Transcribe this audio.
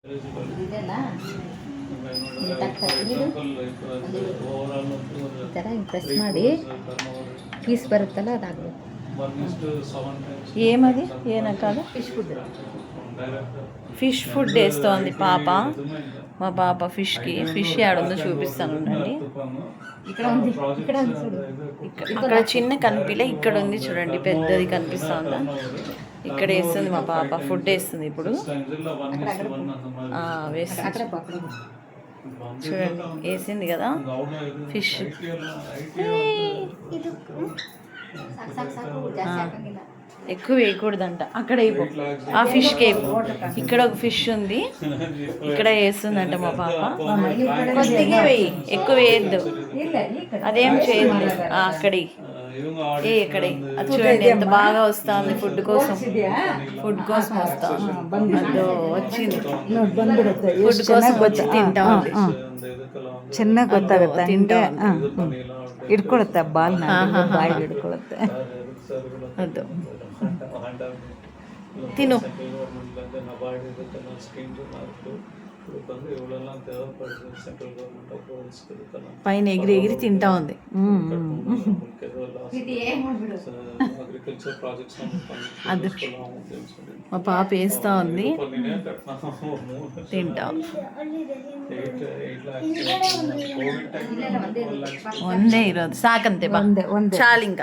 ಈ ಥರ ಪ್ರೆಸ್ ಮಾಡಿ ಪೀಸ್ ಬರುತ್ತಲ್ಲ ಅದಾಗಬೇಕು. ఏమది ఏనకాదు ఫిష్ ఫుడ్ వేస్తోంది పాప. మా పాప ఫిష్ ఆడుందో చూపిస్తాను ఉండండి. అక్కడ చిన్న కనిపిలే, ఇక్కడ ఉంది చూడండి, పెద్దది కనిపిస్తుందా. ఇక్కడ వేస్తుంది మా పాప, ఫుడ్ వేస్తుంది ఇప్పుడు. వేస్తుంది చూడండి, వేసింది కదా ఫిష్. ఎక్కువ వేయకూడదంట, అక్కడ వేయకు, ఆ ఫిష్కి వేయకు. ఇక్కడ ఒక ఫిష్ ఉంది, ఇక్కడ వేస్తుందంట మా పాప. కొద్దిగా వేయి, ఎక్కువ వేయద్దు, అదేం చేయద్దు. అక్కడి ఇక్కడ అది చూడండి ఎంత బాగా వస్తుంది. ఫుడ్ కోసం వస్తుంది. అదో వచ్చింది, ఫుడ్ కోసం వచ్చి తింటా ఉంది. ಚೆನ್ನಾಗಿ ಗೊತ್ತಾಗುತ್ತೆ ಹಿಂಗೆ ಹಿಡ್ಕೊಳುತ್ತೆ ಬಾಲ್ನ, ಬಾಯಿಗೆ ಹಿಡ್ಕೊಳುತ್ತೆ. ಅದು ತಿನ್ನು. పైన ఎగిరి తింటా ఉంది. అది మా పాప వేస్తా ఉంది, తింటా. ಒಂದೇ ಇರೋದು ಸಾಕಂತೆ, ಬಾ ಚಾಲಿಂಗ.